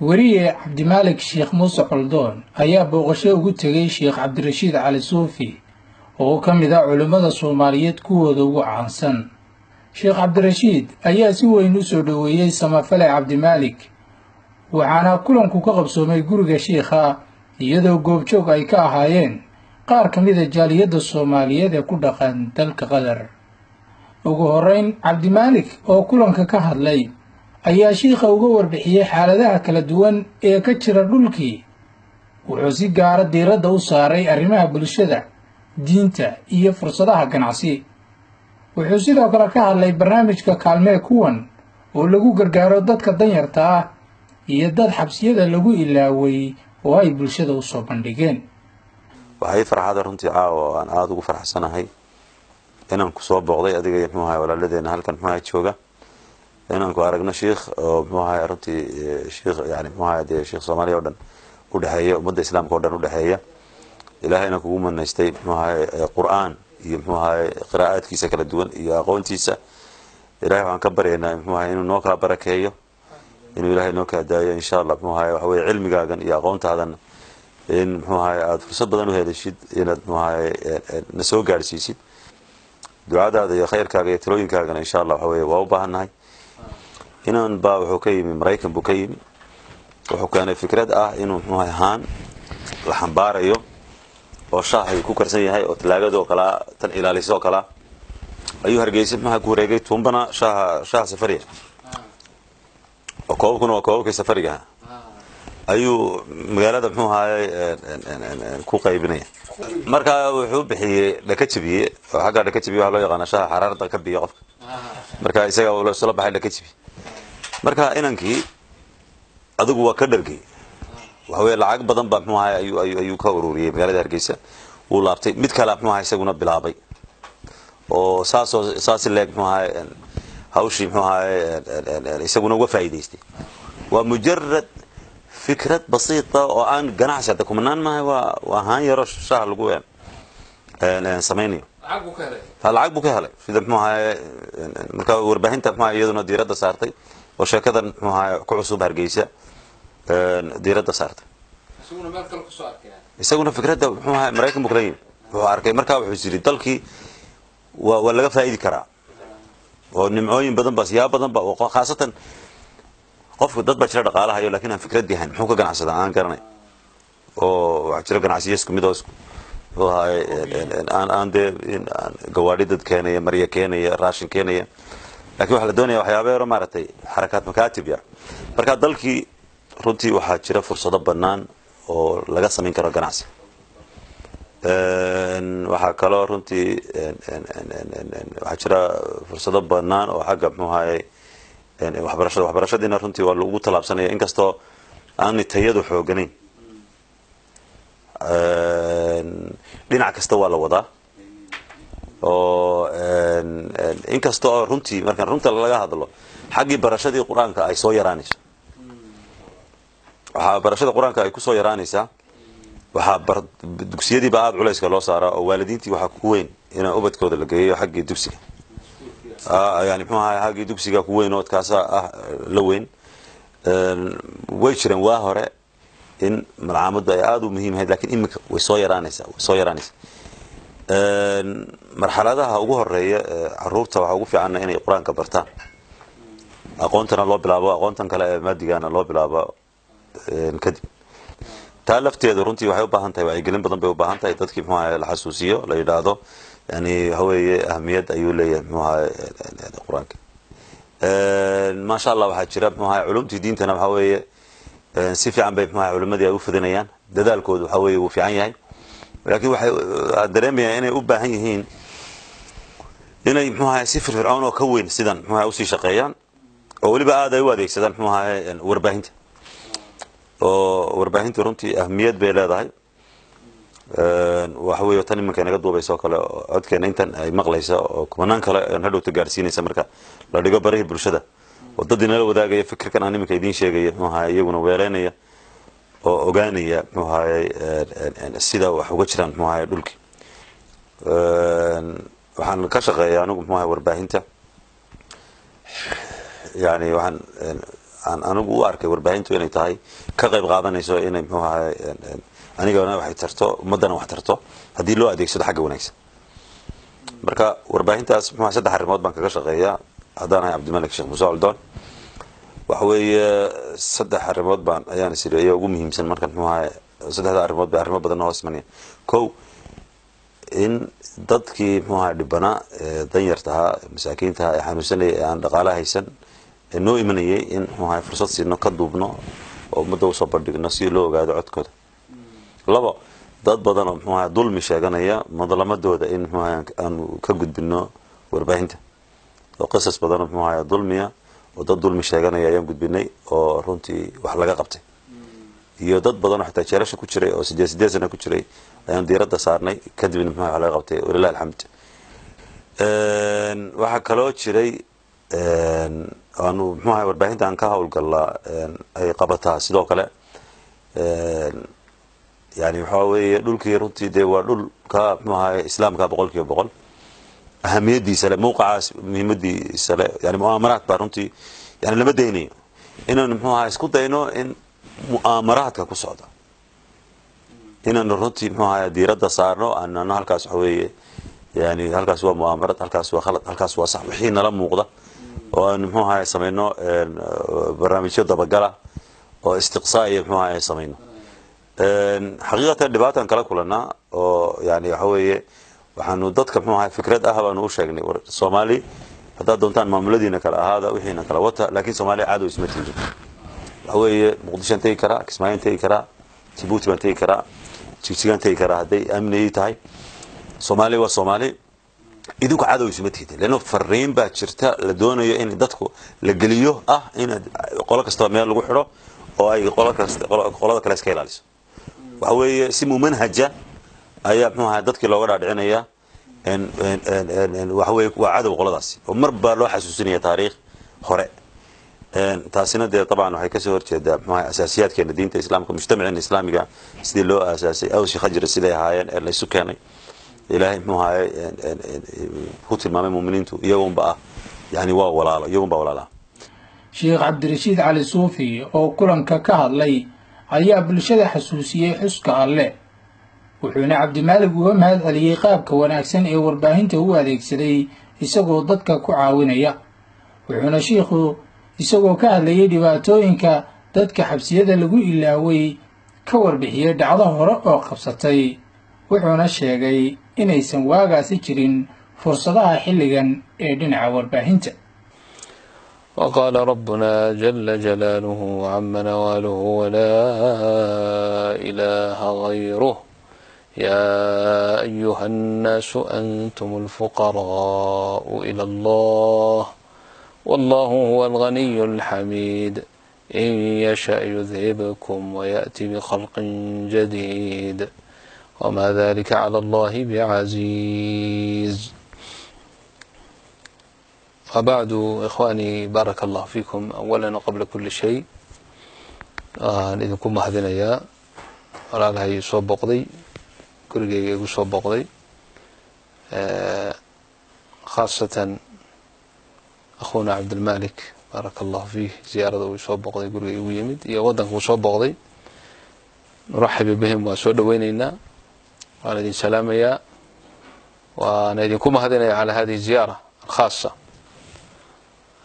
wariye Cabdimaalik Sheekh Muuse Qaldoon ayaa booqasho ugu tagay Sheekh Cabdirashiid Cali Suufi oo ka mid ah culimada Soomaaliyeed kuwooda ugu caansan. Sheekh Cabdirashiid ayaa si weyn u soo dhaweeyay samafale Cabdimaalik, waxaana kulanku ka qabsoomay guriga Sheekha iyadoo goobjoog ay ka ahaayeen qaar ka mid ah jaaliyadda Soomaaliyeed ee ku dhaqan dalka Qatar. ugu horeyn Cabdimaalik oo kulanka ka hadlay ayaa Sheekha uga warbixiyay xaaladaha kala duwan ee ka jira dhulkii, wuxuu si gaar ah diiradda u saaray arrimaha bulshada, diinta iyo fursadaha ganacsi. wuxuu sidoo kale ka hadlay barnaamijka Kaalmee Kuwan oo lagu gargaaro dadka danyarta ah iyo dad xabsiyada lagu ilaaway oo ay bulshada u soo bandhigeen. waxay farxada runtii caawa aan aad ugu faraxsanahay inaan ku soo booqday adiga iyo walaaladeenna halkan jooga inaan ku aragno sheekh oo runtii sheekh sheekh Soomaaliya oo dhan u dhaxeeya ummadda islaamka oo dhan u dhaxeeya ilaahayna kugu manaystay qur'aan iyo qiraa'adkiisa kala duwan iyo aqoontiisa. ilaahay waxaan ka baryaynaa inuu noo kala barakeeyo, inuu ilaahay noo kala daayo insha Allah waxa weeye cilmigaagan iyo aqoontaadan in aad fursad badan u helishid inaad na soo gaarsiisid ducadaada iyo khayrkaaga iyo talooyinkaagana insha Allah waxa weeye waa u baahanahay. inaan baa wuxuu ka yimi Mareykan buu ka yimi, wuxuu keenay fikrad ah inuu ahaan la xambaarayo oo shaahi ku karsan yahay oo talaagada oo kala tan ilaaliso kala ayuu Hargeysa ku wareegay tuumbana shaaha safariga oo koobka safariga ayuu magaalada ku qaybinaya. marka wuxuu bixiyay dhakajibiye oo xagga dhakajibiye waxa loo yaqaan shaaha xaraarada ka biyo qofka, marka isaga uu la soo baxay dhakajibiye. marka inankii adigu waa ka dhargay waxa weeye lacag badan baa ayuu ka ururiyay magaalada Hargeysa, uu laabtay mid kale isaguna bilaabay oo saas leeg hawshii isaguna uga faa'iideystay. waa mujarrad fikrad basiita oo aan ganacsada kumanaan maahay, waa haan yaro shaah lagu sameeyay lacag buu ka helay sida marka warbaahinta iyaduna diiradda saartay oo sheekadan ku cusub Hargeysa diiradda saartay. isaguna fikradda Mareykan buu kala yimid, wuxuu arkay marka wuxuu yiri dalkii waa laga faa'iidi karaa oo nimcooyin badan baa siyaabo badan baa oo khaasatan qofku dad baa jira dhaqaalaha iyo laakiin aan fikrad yahay muxuu ka ganacsadaa aan garanay oo wax jira ganacsiyo isku mid oo aan gawaadhi dad keenaya mariya keenaya raashin keenaya, laakiin waxa la doonayaa waxyaabo yar maartay xarakaad makaatib yar. marka dalkii runtii waxaa jira fursado bannaan oo laga sameyn karo ganacsi. waxaa kaloo runtii waxaa jira fursado bannaan oo xagga waxbarashadiina runtii waa lagu talaabsanaya inkastoo aan tayadu xooganayn. dhinac kasta waa la wadaa oo inkastoo runtii markaan runta laga hadlo xaggii barashadii quraanka ay soo yaraanayso, waxa barashada quraanka ay ku soo yaraanaysaa waxa dugsiyadii baa aad culayska loo saaraa oo waalidiintii waxa ku weyn inay ubadkooda la geeyo xaggii dugsiga xaggii dugsiga ku weyn oo kaasa la weyn. way jireen waa hore in malcamadu ay aad u muhiim ahayd, laakiin imika way soo yaraanaysaa. marxaladaha ugu horeeya caruurta waxa ugu fiican inay quraanka bartaan, aqoontana loo bilaabo, aqoontan kale ee maadigana loo bilaabo kadib. taa lafteedu runtii waxay u baahan tahay wacyigelin badan bay u baahan tahay dadkii la xasuusiyo la yiraahdo waxa weeye ahmiyad ayuu leeyahay quraanka. ma sha Allah waxa jira culumtii diintana waxa weeye si fiican bay culimadii ay u fidinayaan, dadaalkoodu waxa weeye uu fiican yahay, laakiin waxay dareemayaan inay u baahan yihiin inay si firfircoon oo ka weyn sidan u sii shaqeeyaan oo waliba aad ay u adeegsadaan warbaahinta. oo warbaahintu runtii ahmiyad bay leedahay. waxa weeye tan imanka naga duubayso kale codkeena intan ay maqlayso oo kumanaan kale hadhowta gaarsiinaysa marka la dhigo baraha bulshada oo dad inala wadaagaya fikirkan aan imanka idin sheegay iyaguna weeleynaya oo ogaanaya sida wax uga jiraan dhulkii. waxaan ka shaqeeyaa anigu warbaahinta يعني waxaan aan anigu u arkay warbaahintu inay tahay ka qayb qaadanayso inay muxuu ahaa anigana wax tarto ummadana wax tarto hadii loo adeegsado xagga wanaagsan marka warbaahintaas muxuu ahaa saddex arrimood baan kaga shaqeeyaa hadaan ahay Cabdimalik Sheekh Muuse Coldoon waxa weeye saddex arrimood baan ayaan isleeyahay ugu muhiimsan marka muxuu ahaa saddexda arrimood baa arrimo badan hoos manaya kow in dadkii muxuu ahaa dhibana danyarta masaakiinta ay xanuunsanay aan dhaqaalaha haysan inoo imanayay in muxuu ahaa fursad siino ka duubno oo ummadda u soo bandhigno si loo ogaado codkooda labo dad badan oo muxuu ahaa dulmi sheeganaya madlamadooda in muxuu ahaa aan ka gudbino warbaahinta oo qisas badan oo muxuu ahaa dulmiya oo dad dulmi sheeganaya ayaan gudbinay oo runtii wax laga qabtay iyo dad badan oo xitaa jeerasha ku jiray oo 8 sano ku jiray ayaan diiradda saarnay kadibna muxuu ahaa laga qabtay walillahi alxamd waxa kaloo jiray aanu muxuu ahaa warbaahinta aan ka hawlgalaa ay qabataa sidoo kale yani waxa weeye dhulkii runtii de waa dhulka muxuu ahaa islaamka 100% ahamiyadiisa le mowqacaas muhiimadiisa le yani mu'amaraad baa runtii yani lama daynayo inaan muxuu ahaa isku dayno in mu'amaraadka ku socda inaan runtii muxuu ahaa diiradda saarno annana halkaas waxa weeye yani halkaas waa mu'amarad halkaas waa khalad halkaas waa sax wixii nala muuqda oo aan muxuu ahaa sameeyno barnaamijyo dabagala oo istiqsaa'iyo muxuu ahaa sameeyno xaqiiqatan dhibaataan kala kulana oo yani waxa weeye waxaanu dadka muxuu ahaa fikrad ah baanu u sheegnay Soomaali hadaa doontaan maamuladiina kala ahaada wixiina kala wata laakiin Soomaali caado isma tiirin waxa weeye Muqdisho intay kara Kismaayo intay kara Djibouti intay kara Jigjiga intay kara haday amni tahay Soomaali waa Soomaali idinku caado isma tiirin leeno fariin baa jirta la doonayo in dadku la geliyo ah in qolo kasta meel lagu xiro oo ay qolada kale iska ilaaliso waxa weeye si mumanhaja ayaa muxuu ahaa dadkii looga dhaadhicinaya waxa weeye waa cadow qoladaasi oo marba loo xasuusinaya taariikh hore taasina de طبعا waxay ka soo horjeedaa muxuu ahaa asaasiyaadkeena diinta islaamka mujtamaca islaamiga sidii loo aasaasay aw si khajir sidii ahaayeen ee la isu keenay ilaahay muxuu ahaa ku tilmaamay muuminiintu iyagoonba yani waa walaalo iyagoonba walaala Sheekh Cabdirashiid Cali Suufi oo kulanka ka hadlay ayaa bulshada xasuusiyay xuska Alle wuxuuna Cabdimalik uga mahad celiyay qaabka wanaagsan ee warbaahinta uu adeegsaday isagoo dadka ku caawinaya wuxuuna sheekhu isagoo ka hadlayay dhibaatooyinka dadka xabsiyada lagu ilaaway ka warbixiyay dhacdo hore oo qabsatay wuxuuna sheegay inaysan waagaasi jirin fursadaha xilligan ee dhinaca warbaahinta وقال ربنا جل جلاله عم نواله ولا إله غيره يا أيها الناس أنتم الفقراء إلى الله والله هو الغني الحميد إن يشأ يذهبكم ويأتي بخلق جديد وما ذلك على الله بعزيز وبعد إخواني بارك الله فيكم أولا وقبل كل شيء إذنكم مهدنا يا ولا لها يصوب بقضي كل جاي يصوب بقضي خاصة أخونا عبد المالك بارك الله فيه زيارة يصوب بقضي كل جاي ويمد يودن يصوب بقضي نرحب بهم وسود ويننا وأنا دين سلام يا وأنا إذنكم مهدنا على هذه الزيارة الخاصة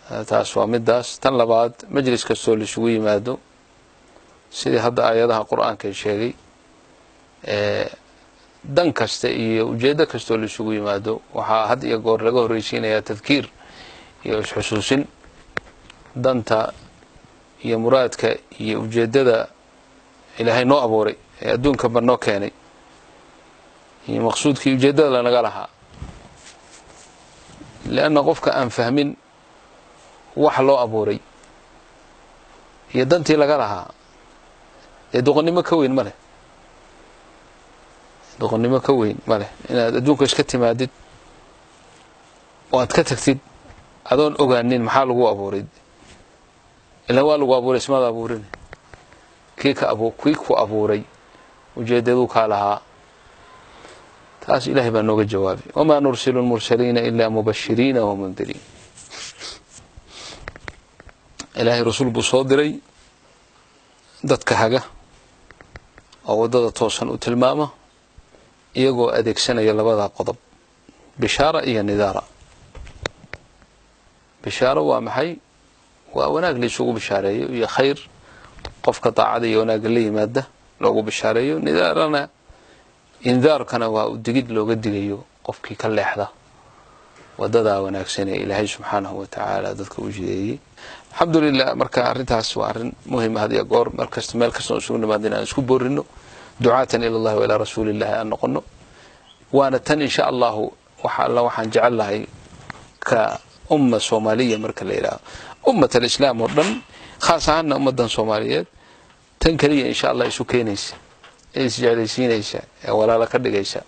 taas waa midaas tan labaad majlis kastoo la isugu yimaado sidii hadda aayadaha qur-aanka sheegay dan kasta iyo ujeedo kastoo la isugu yimaado waxaa had iyo goor laga horeysiinayaa tadkiir iyo isxusuusin danta iyo muraadka iyo ujeedada ilaahay noo abuuray ee adduunka ba noo keenay iyo maqsuudkii ujeedada lanaga lahaa leanna qofka aan fahmin wax loo abuuray iyo dantii laga lahaa ee doqonnimo ka weyn male doqonnimo ka weyn male inaad adduunka iska timaadid oo aad ka tagtid adoon ogaanin maxaa lagu abuuray ilaa waa lagu abuuray ismaada abuurin kii ku abuuray ujeedaduu kaa lahaa taas ilaahay baa nooga jawaabay wamaa nursilu lmursaliina ilaa mubashiriina wamundiriin ilaahay rasuul buu soo diray dadka haga oo wadada toosan u tilmaama iyagoo adeegsanaya labada qodob bishaara iyo nidaara bishaara waa maxay waa wanaag la isugu bishaareeyo iyo khayr qofka daacada iyo wanaag la yimaada loogu bishaareeyo nidaarana indaarkana waa u digid looga digayo qofkii ka leexda wadada wanaagsan ee ilaahay subhanahu wa ta'ala dadka u jideeyay alxamdulillah marka arintaas waa arin muhiim ah goor markasta meel kasta oo isugu nimaadina isku boorino ducaatan ila Allah wa ila rasuulillah aan noqono waana tan insha Allah waxaan jecelahay ka umma Soomaaliya marka la yiraahdo ummatul islaam oo dhan khaas ahaan ummadan Soomaaliyeed tan kaliya insha Allah isu keenaysa is jeclaysiinaysa ee walaala ka dhigaysa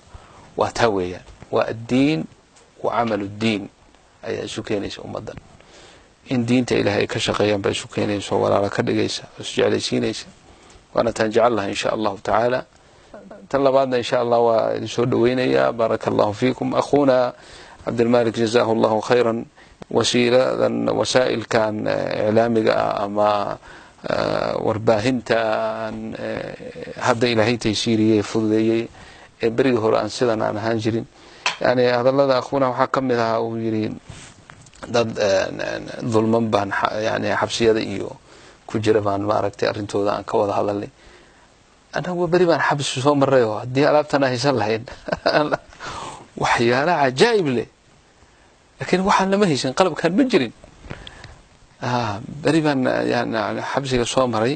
waa taa weeyaan waa diin wa amalu diin ay isu keenaysa ummadan in diinta ilaahay ka shaqeeyaan bay isu keenayso walaala ka dhigaysa is jeclaysiinaysa waana tan jecelahay insha Allah ta'ala tan labaadna insha Allah waa soo dhaweynaya barakallahu fiikum akhuna عبد المالك جزاه الله خيرا وسائل كان إعلامي أما warbaahinta hadda ilaahay taysiiriyay fududeeyay bariga hore aan sidan aan ahaan jirin yani hadalada akhuna waxa kamid ah uu yiri dad dulman baan yani xabsiyada iyo ku jira baan maaragtay arintooda aan ka wada hadalnay anagu bari baan xabsi soo maray oo hadii alaabtan haysan lahayn waxyaala ajaayib leh laakiin waxaan lama haysan qalabkan ma jirin bari baan yani xabsiga soo maray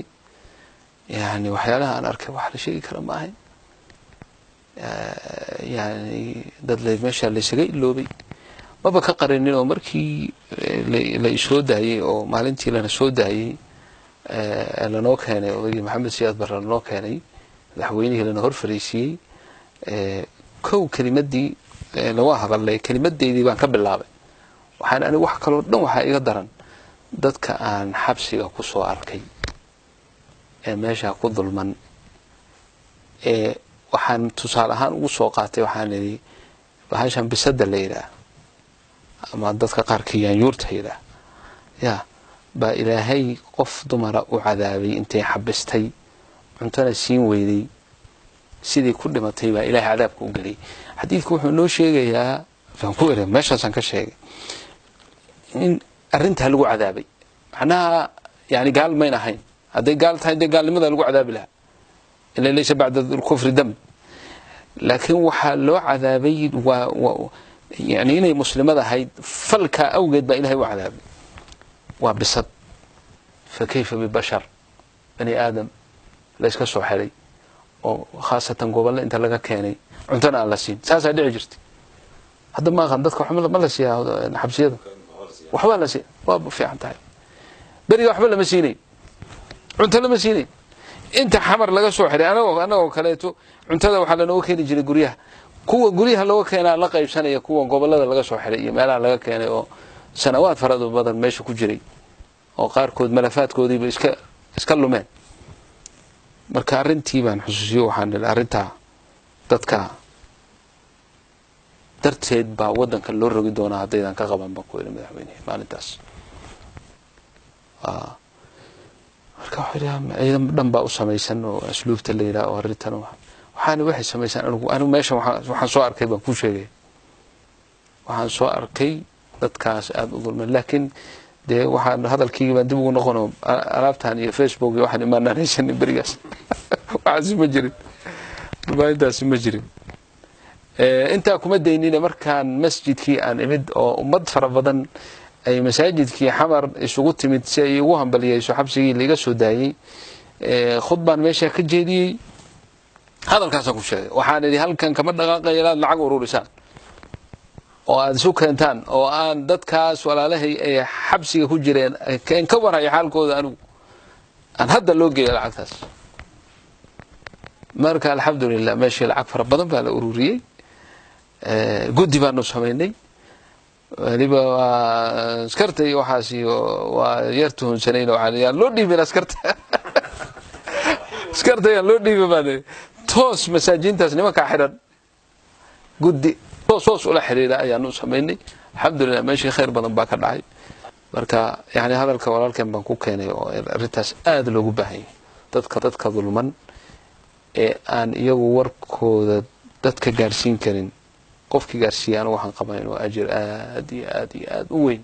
yani waxyaalaha aan arkay wax la sheegi kara ma ahayn yani dad meesha la isaga iloobay maba ka qarinin oo markii la isoo daayay oo maalintii lana soo daayay lanoo keenay odayga maxamed siyaad barre lanoo keenay madaxweynihii lana hor fariisiyey kow kelimadii laga hadalay kelimadeedii baan ka bilaabay waxaan anigu wax kale oo dhan waxa iga daran dadka aan xabsiga ku soo arkay ee meesha ku dulman ee waxaan tusaale ahaan ugu soo qaatay waxaan idhi bahashan bisada la yiraahdo ama dadka qaarkii yaanyuurta yiraahdo ya ba ilaahay qof dumara u cadaabay intay xabistay cuntana siin weyday sidii ku dhimatay baa ilaahay cadaabka u galay xadiidku wuxuu noo sheegayaa faan ku eray meeshaasan ka sheegay in arinta lagu cadaabay macnaha yani gaal ma ahayn haday gaal tahay de gaalnimada lagu cadaabi lahaa ila laysa ba'da al-kufr dam laakiin waxa loo cadaabay waa yani inay muslimada ahayd falka awgeed ba ilaahay u cadaabay waa bisad fa kayfa bi bashar bani aadam la iska soo xalay oo khaasatan gobol inta laga keenay cuntana aan la siin saasa dhici jirtay hadda ma qan dadka xumada ma la siiyaa xabsiyada waxba la siin waa fiican tahay bariga waxba lama siinay cunto lama siinay inta xamar laga soo xiray anagoo kaleeto cuntada waxa la noo keeni jiray guriyaha kuwa guriyaha loo keenaa la qaybsanaya kuwa gobolada laga soo xiray iyo meelaha laga keenay oo sanawaad farado badan meesha ku jiray oo qaarkood malafaadkoodiiba iska lumeen marka arintii baan xusuusiyo waxaan arinta dadka darteed baa wadanka loo rogi doonaa haddaydan ka qaban baan ku yiri madaxweynaha maalintaas marka ciidan dhan baa u samaysan oo asluubta la yiraahdo arintan waxaan waxay samaysan anigu meesha waxaan soo arkay baan ku sheegay waxaan soo arkay dadkaas aad u dulman laakiin de waxaan hadalkii baan dib ugu noqono alaabtan iyo Facebook iyo waxaan imaanaysan barigaas waxaas ma jirin dubaaydaas ma jirin inta kuma deynina markaan masjidkii aan imid oo ummad fara badan ay masaajidkii xamar isugu timid si ay ugu hambaliyayso xabsigii laga soo daayay khudbaan meesha ka jeediyay hadalkaas ku sheegay waxaan idhi halkan kama dhaqaaqay ilaa lacag ururisaan oo aad isu keentaan oo aan dadkaas walaalahay ee xabsiga ku jireen keen ka waray xaalkooda anigu aan hadda loo geeyo lacagtaas marka alxamdulillah meeshii lacag fara badan baa la ururiyay guddi baanu samaynay waliba askarta iyo waxaas iyo waa yartuun sanayn oo aan loo dhiibin askarta askarta loo dhiibay toos masaajintaas nimanka xiran guddi toos ula xiriira ayaanu samaynay alxamdulillah meeshii khayr badan baa ka dhacay marka yani hadalka walaalkeen baan ku keenay oo arintaas aad loogu baahan yahay dadka dulman ee aan iyagu warkooda dadka gaarsiin karin qofkii gaarsiiyana waxaan qabaa inuu ajir aad u weyn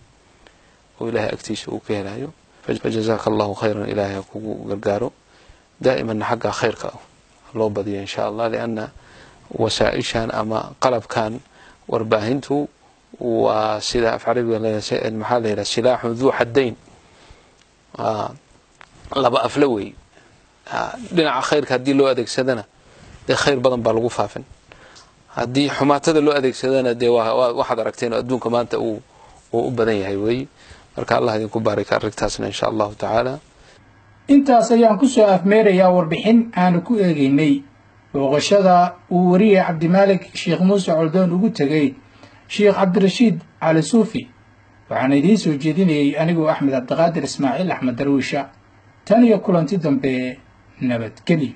oo ilaahay agtiisa uu ka helayo fajazakallahu khayran ilaahay kugu gargaaro dائما حق خيرك لو بدي إن شاء الله لأن وسائشان أما قلب كان ورباهنته وسلاح في عربي المحل إلى سلاح ذو حدين لبا أفلوي لنا خيرك هدي لو أدك سدنا دي خير بدن بالغفافن هدي حماته لو أدك سدنا دي واحد ركتين أدون كمان تأو وبدن هاي marka Allah idinku baarika arrintaasna insha Allah ta'ala intaas ayaan ku soo afmeerayaa warbixin aan ku eegaynay booqashada uu wariyay Cabdimaalik Sheekh Muuse Coldoon ugu tagay Sheekh Cabdirashiid Cali Suufi waxaan idiin soo jeedinayay anigoo Axmed Abdiqaadir Ismaaciil Axmed Darwiisha tan iyo kulanti dambe nabadgelyo.